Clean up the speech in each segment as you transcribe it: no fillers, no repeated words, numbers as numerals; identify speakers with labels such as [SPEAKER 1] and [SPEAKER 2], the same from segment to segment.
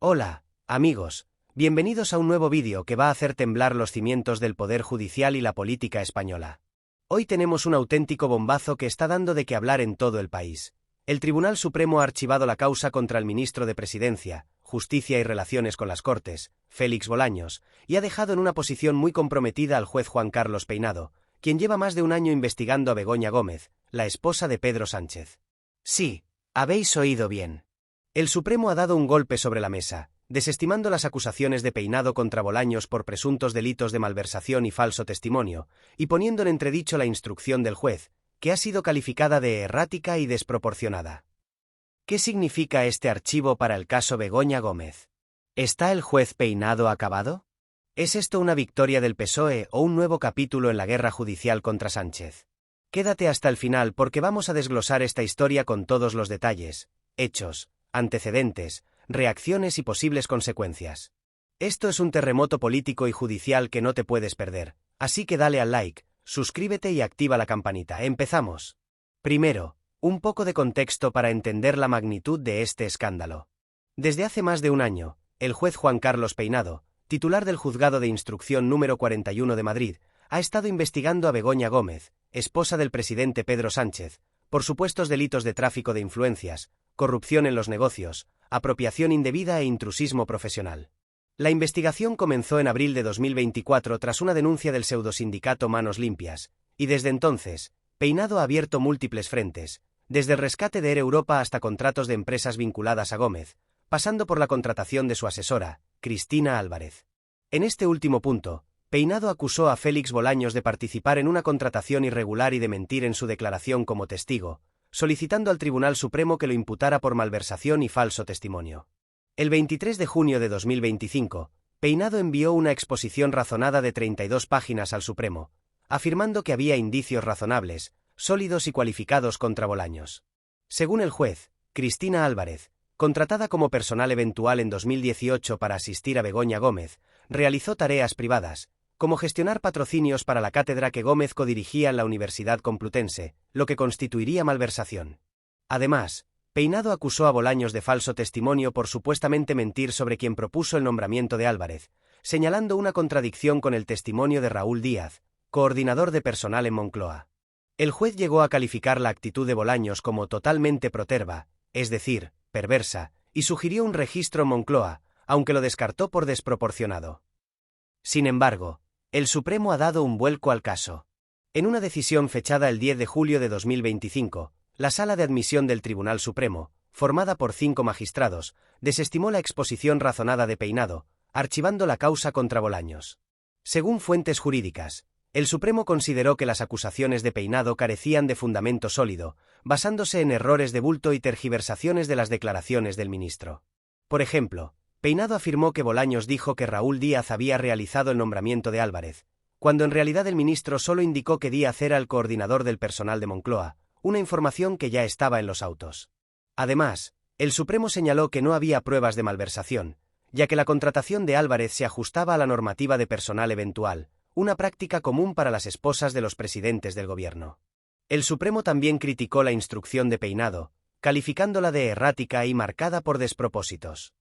[SPEAKER 1] Hola, amigos, bienvenidos a un nuevo vídeo que va a hacer temblar los cimientos del poder judicial y la política española. Hoy tenemos un auténtico bombazo que está dando de qué hablar en todo el país. El Tribunal Supremo ha archivado la causa contra el ministro de Presidencia, Justicia y Relaciones con las Cortes, Félix Bolaños, y ha dejado en una posición muy comprometida al juez Juan Carlos Peinado, quien lleva más de un año investigando a Begoña Gómez, la esposa de Pedro Sánchez. Sí, habéis oído bien. El Supremo ha dado un golpe sobre la mesa, desestimando las acusaciones de Peinado contra Bolaños por presuntos delitos de malversación y falso testimonio, y poniendo en entredicho la instrucción del juez, que ha sido calificada de errática y desproporcionada. ¿Qué significa este archivo para el caso Begoña Gómez? ¿Está el juez Peinado acabado? ¿Es esto una victoria del PSOE o un nuevo capítulo en la guerra judicial contra Sánchez? Quédate hasta el final porque vamos a desglosar esta historia con todos los detalles, hechos, antecedentes, reacciones y posibles consecuencias. Esto es un terremoto político y judicial que no te puedes perder, así que dale al like, suscríbete y activa la campanita. ¡Empezamos! Primero, un poco de contexto para entender la magnitud de este escándalo. Desde hace más de un año, el juez Juan Carlos Peinado, titular del Juzgado de Instrucción número 41 de Madrid, ha estado investigando a Begoña Gómez, esposa del presidente Pedro Sánchez, por supuestos delitos de tráfico de influencias, corrupción en los negocios, apropiación indebida e intrusismo profesional. La investigación comenzó en abril de 2024 tras una denuncia del pseudosindicato Manos Limpias, y desde entonces, Peinado ha abierto múltiples frentes, desde el rescate de Air Europa hasta contratos de empresas vinculadas a Gómez, pasando por la contratación de su asesora, Cristina Álvarez. En este último punto, Peinado acusó a Félix Bolaños de participar en una contratación irregular y de mentir en su declaración como testigo, solicitando al Tribunal Supremo que lo imputara por malversación y falso testimonio. El 23 de junio de 2025, Peinado envió una exposición razonada de 32 páginas al Supremo, afirmando que había indicios razonables, sólidos y cualificados contra Bolaños. Según el juez, Cristina Álvarez, contratada como personal eventual en 2018 para asistir a Begoña Gómez, realizó tareas privadas, como gestionar patrocinios para la cátedra que Gómez codirigía en la Universidad Complutense, lo que constituiría malversación. Además, Peinado acusó a Bolaños de falso testimonio por supuestamente mentir sobre quien propuso el nombramiento de Álvarez, señalando una contradicción con el testimonio de Raúl Díaz, coordinador de personal en Moncloa. El juez llegó a calificar la actitud de Bolaños como totalmente proterva, es decir, perversa, y sugirió un registro en Moncloa, aunque lo descartó por desproporcionado. Sin embargo, el Supremo ha dado un vuelco al caso. En una decisión fechada el 10 de julio de 2025, la Sala de Admisión del Tribunal Supremo, formada por 5 magistrados, desestimó la exposición razonada de Peinado, archivando la causa contra Bolaños. Según fuentes jurídicas, el Supremo consideró que las acusaciones de Peinado carecían de fundamento sólido, basándose en errores de bulto y tergiversaciones de las declaraciones del ministro. Por ejemplo, Peinado afirmó que Bolaños dijo que Raúl Díaz había realizado el nombramiento de Álvarez, cuando en realidad el ministro solo indicó que Díaz era el coordinador del personal de Moncloa, una información que ya estaba en los autos. Además, el Supremo señaló que no había pruebas de malversación, ya que la contratación de Álvarez se ajustaba a la normativa de personal eventual, una práctica común para las esposas de los presidentes del gobierno. El Supremo también criticó la instrucción de Peinado, calificándola de errática y marcada por despropósitos.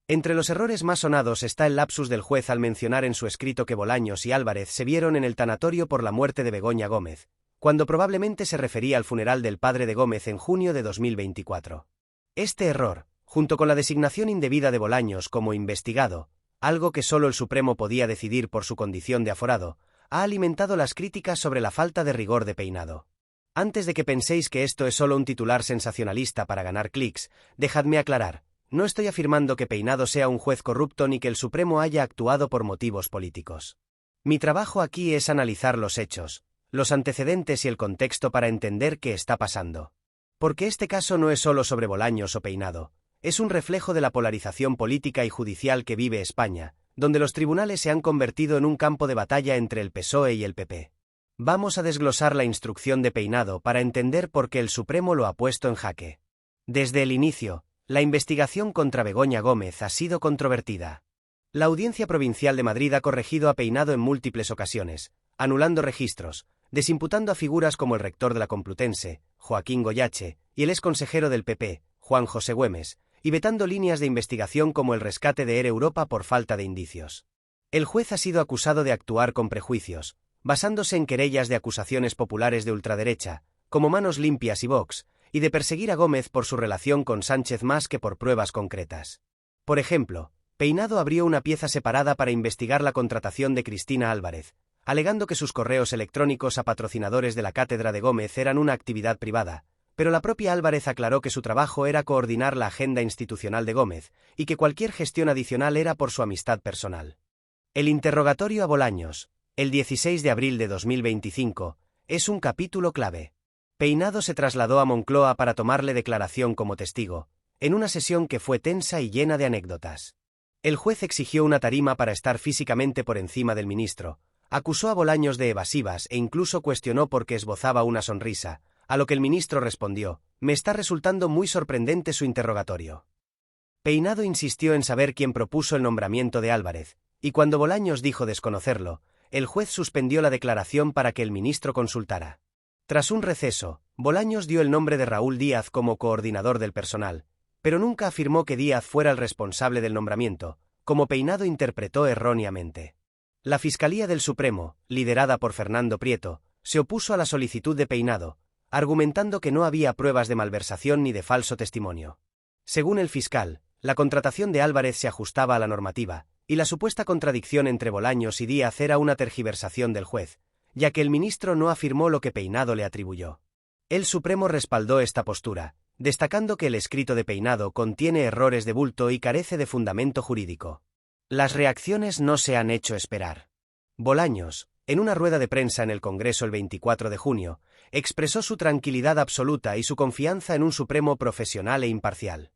[SPEAKER 1] Entre los errores más sonados está el lapsus del juez al mencionar en su escrito que Bolaños y Álvarez se vieron en el tanatorio por la muerte de Begoña Gómez, cuando probablemente se refería al funeral del padre de Gómez en junio de 2024. Este error, junto con la designación indebida de Bolaños como investigado, algo que solo el Supremo podía decidir por su condición de aforado, ha alimentado las críticas sobre la falta de rigor de Peinado. Antes de que penséis que esto es solo un titular sensacionalista para ganar clics, dejadme aclarar. No estoy afirmando que Peinado sea un juez corrupto ni que el Supremo haya actuado por motivos políticos. Mi trabajo aquí es analizar los hechos, los antecedentes y el contexto para entender qué está pasando. Porque este caso no es solo sobre Bolaños o Peinado, es un reflejo de la polarización política y judicial que vive España, donde los tribunales se han convertido en un campo de batalla entre el PSOE y el PP. Vamos a desglosar la instrucción de Peinado para entender por qué el Supremo lo ha puesto en jaque. Desde el inicio, la investigación contra Begoña Gómez ha sido controvertida. La Audiencia Provincial de Madrid ha corregido a Peinado en múltiples ocasiones, anulando registros, desimputando a figuras como el rector de la Complutense, Joaquín Goyache, y el exconsejero del PP, Juan José Güemes, y vetando líneas de investigación como el rescate de Air Europa por falta de indicios. El juez ha sido acusado de actuar con prejuicios, basándose en querellas de acusaciones populares de ultraderecha, como Manos Limpias y Vox, y de perseguir a Gómez por su relación con Sánchez más que por pruebas concretas. Por ejemplo, Peinado abrió una pieza separada para investigar la contratación de Cristina Álvarez, alegando que sus correos electrónicos a patrocinadores de la cátedra de Gómez eran una actividad privada, pero la propia Álvarez aclaró que su trabajo era coordinar la agenda institucional de Gómez, y que cualquier gestión adicional era por su amistad personal. El interrogatorio a Bolaños, el 16 de abril de 2025, es un capítulo clave. Peinado se trasladó a Moncloa para tomarle declaración como testigo, en una sesión que fue tensa y llena de anécdotas. El juez exigió una tarima para estar físicamente por encima del ministro, acusó a Bolaños de evasivas e incluso cuestionó por qué esbozaba una sonrisa, a lo que el ministro respondió: «Me está resultando muy sorprendente su interrogatorio». Peinado insistió en saber quién propuso el nombramiento de Álvarez, y cuando Bolaños dijo desconocerlo, el juez suspendió la declaración para que el ministro consultara. Tras un receso, Bolaños dio el nombre de Raúl Díaz como coordinador del personal, pero nunca afirmó que Díaz fuera el responsable del nombramiento, como Peinado interpretó erróneamente. La Fiscalía del Supremo, liderada por Fernando Prieto, se opuso a la solicitud de Peinado, argumentando que no había pruebas de malversación ni de falso testimonio. Según el fiscal, la contratación de Álvarez se ajustaba a la normativa, y la supuesta contradicción entre Bolaños y Díaz era una tergiversación del juez, ya que el ministro no afirmó lo que Peinado le atribuyó. El Supremo respaldó esta postura, destacando que el escrito de Peinado contiene errores de bulto y carece de fundamento jurídico. Las reacciones no se han hecho esperar. Bolaños, en una rueda de prensa en el Congreso el 24 de junio, expresó su tranquilidad absoluta y su confianza en un Supremo profesional e imparcial.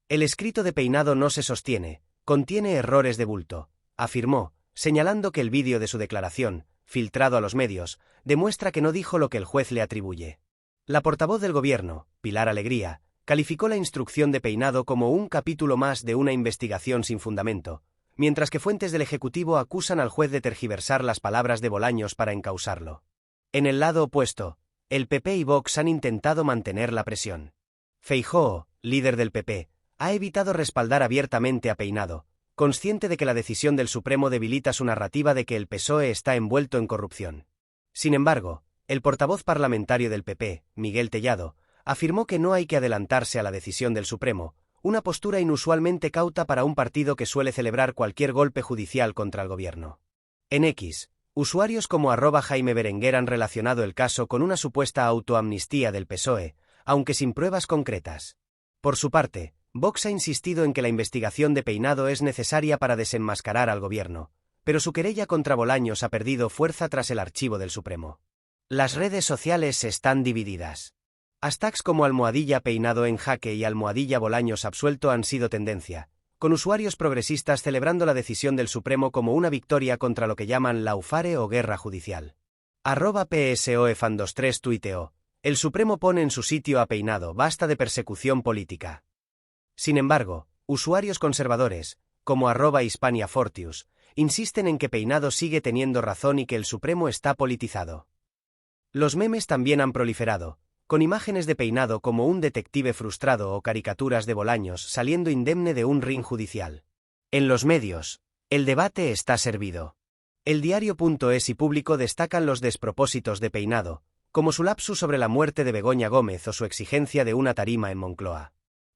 [SPEAKER 1] El escrito de Peinado no se sostiene, contiene errores de bulto, afirmó, señalando que el vídeo de su declaración, filtrado a los medios, demuestra que no dijo lo que el juez le atribuye. La portavoz del Gobierno, Pilar Alegría, calificó la instrucción de Peinado como un capítulo más de una investigación sin fundamento, mientras que fuentes del Ejecutivo acusan al juez de tergiversar las palabras de Bolaños para encausarlo. En el lado opuesto, el PP y Vox han intentado mantener la presión. Feijóo, líder del PP, ha evitado respaldar abiertamente a Peinado, consciente de que la decisión del Supremo debilita su narrativa de que el PSOE está envuelto en corrupción. Sin embargo, el portavoz parlamentario del PP, Miguel Tellado, afirmó que no hay que adelantarse a la decisión del Supremo, una postura inusualmente cauta para un partido que suele celebrar cualquier golpe judicial contra el gobierno. En X, usuarios como @Jaime Berenguer han relacionado el caso con una supuesta autoamnistía del PSOE, aunque sin pruebas concretas. Por su parte, Vox ha insistido en que la investigación de Peinado es necesaria para desenmascarar al gobierno, pero su querella contra Bolaños ha perdido fuerza tras el archivo del Supremo. Las redes sociales están divididas. Hashtags como #Peinado en jaque y #Bolaños absuelto han sido tendencia, con usuarios progresistas celebrando la decisión del Supremo como una victoria contra lo que llaman laufare o guerra judicial. @PSOEFan23 tuiteó: «El Supremo pone en su sitio a Peinado, basta de persecución política». Sin embargo, usuarios conservadores, como @HispaniaFortius, insisten en que Peinado sigue teniendo razón y que el Supremo está politizado. Los memes también han proliferado, con imágenes de Peinado como un detective frustrado o caricaturas de Bolaños saliendo indemne de un ring judicial. En los medios, el debate está servido. El diario.es y Público destacan los despropósitos de Peinado, como su lapsus sobre la muerte de Begoña Gómez o su exigencia de una tarima en Moncloa.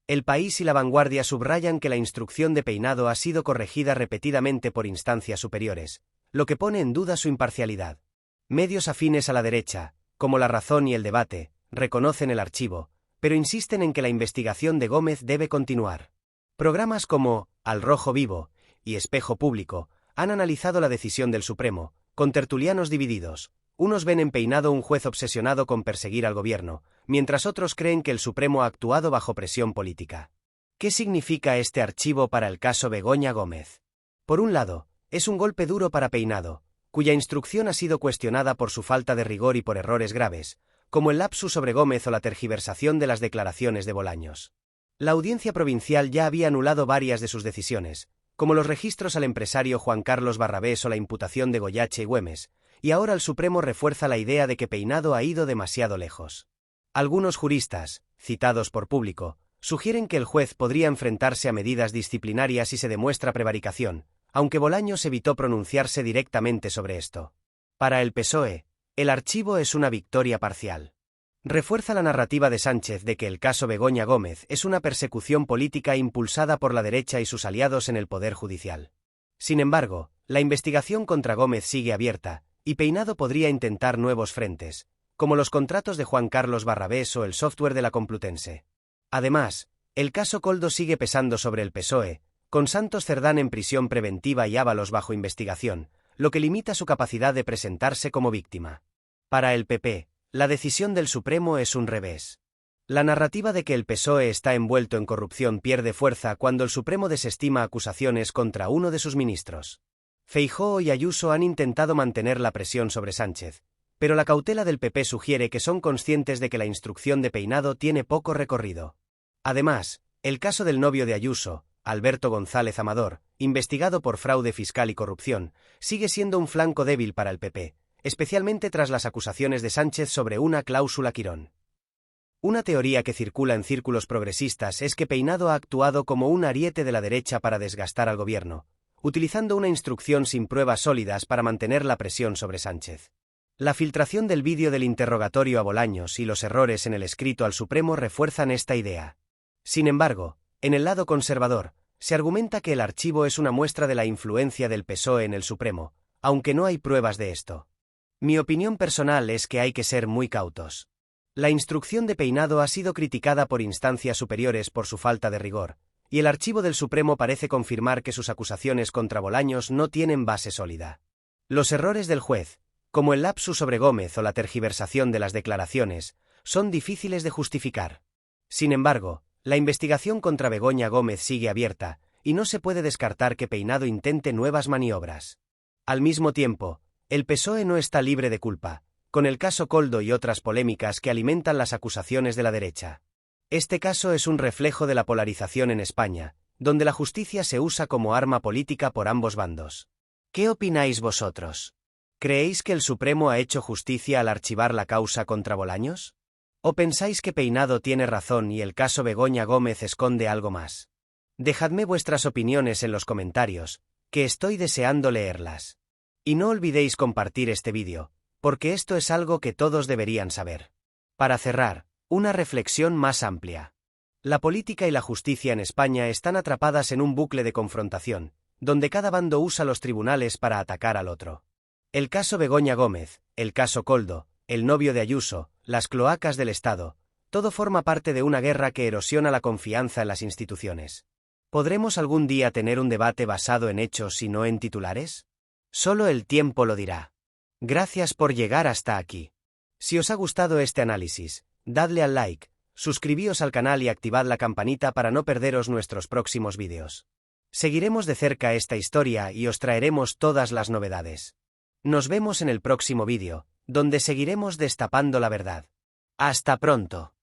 [SPEAKER 1] El País y La Vanguardia subrayan que la instrucción de Peinado ha sido corregida repetidamente por instancias superiores, lo que pone en duda su imparcialidad. Medios afines a la derecha, como La Razón y El Debate, reconocen el archivo, pero insisten en que la investigación de Gómez debe continuar. Programas como Al Rojo Vivo y Espejo Público han analizado la decisión del Supremo, con tertulianos divididos. Unos ven en Peinado un juez obsesionado con perseguir al gobierno, mientras otros creen que el Supremo ha actuado bajo presión política. ¿Qué significa este archivo para el caso Begoña Gómez? Por un lado, es un golpe duro para Peinado, cuya instrucción ha sido cuestionada por su falta de rigor y por errores graves, como el lapsus sobre Gómez o la tergiversación de las declaraciones de Bolaños. La Audiencia Provincial ya había anulado varias de sus decisiones, como los registros al empresario Juan Carlos Barrabés o la imputación de Goyache y Güemes, y ahora el Supremo refuerza la idea de que Peinado ha ido demasiado lejos. Algunos juristas, citados por Público, sugieren que el juez podría enfrentarse a medidas disciplinarias si se demuestra prevaricación, aunque Bolaños evitó pronunciarse directamente sobre esto. Para el PSOE, el archivo es una victoria parcial. Refuerza la narrativa de Sánchez de que el caso Begoña Gómez es una persecución política impulsada por la derecha y sus aliados en el Poder Judicial. Sin embargo, la investigación contra Gómez sigue abierta, y Peinado podría intentar nuevos frentes, como los contratos de Juan Carlos Barrabés o el software de la Complutense. Además, el caso Koldo sigue pesando sobre el PSOE, con Santos Cerdán en prisión preventiva y Ábalos bajo investigación, lo que limita su capacidad de presentarse como víctima. Para el PP, la decisión del Supremo es un revés. La narrativa de que el PSOE está envuelto en corrupción pierde fuerza cuando el Supremo desestima acusaciones contra uno de sus ministros. Feijóo y Ayuso han intentado mantener la presión sobre Sánchez, pero la cautela del PP sugiere que son conscientes de que la instrucción de Peinado tiene poco recorrido. Además, el caso del novio de Ayuso, Alberto González Amador, investigado por fraude fiscal y corrupción, sigue siendo un flanco débil para el PP, especialmente tras las acusaciones de Sánchez sobre una cláusula Quirón. Una teoría que circula en círculos progresistas es que Peinado ha actuado como un ariete de la derecha para desgastar al gobierno, utilizando una instrucción sin pruebas sólidas para mantener la presión sobre Sánchez. La filtración del vídeo del interrogatorio a Bolaños y los errores en el escrito al Supremo refuerzan esta idea. Sin embargo, en el lado conservador, se argumenta que el archivo es una muestra de la influencia del PSOE en el Supremo, aunque no hay pruebas de esto. Mi opinión personal es que hay que ser muy cautos. La instrucción de Peinado ha sido criticada por instancias superiores por su falta de rigor, y el archivo del Supremo parece confirmar que sus acusaciones contra Bolaños no tienen base sólida. Los errores del juez, como el lapsus sobre Gómez o la tergiversación de las declaraciones, son difíciles de justificar. Sin embargo, la investigación contra Begoña Gómez sigue abierta, y no se puede descartar que Peinado intente nuevas maniobras. Al mismo tiempo, el PSOE no está libre de culpa, con el caso Koldo y otras polémicas que alimentan las acusaciones de la derecha. Este caso es un reflejo de la polarización en España, donde la justicia se usa como arma política por ambos bandos. ¿Qué opináis vosotros? ¿Creéis que el Supremo ha hecho justicia al archivar la causa contra Bolaños? ¿O pensáis que Peinado tiene razón y el caso Begoña Gómez esconde algo más? Dejadme vuestras opiniones en los comentarios, que estoy deseando leerlas. Y no olvidéis compartir este vídeo, porque esto es algo que todos deberían saber. Para cerrar, una reflexión más amplia. La política y la justicia en España están atrapadas en un bucle de confrontación, donde cada bando usa los tribunales para atacar al otro. El caso Begoña Gómez, el caso Koldo, el novio de Ayuso, las cloacas del Estado, todo forma parte de una guerra que erosiona la confianza en las instituciones. ¿Podremos algún día tener un debate basado en hechos y no en titulares? Solo el tiempo lo dirá. Gracias por llegar hasta aquí. Si os ha gustado este análisis, dadle al like, suscribíos al canal y activad la campanita para no perderos nuestros próximos vídeos. Seguiremos de cerca esta historia y os traeremos todas las novedades. Nos vemos en el próximo vídeo, donde seguiremos destapando la verdad. ¡Hasta pronto!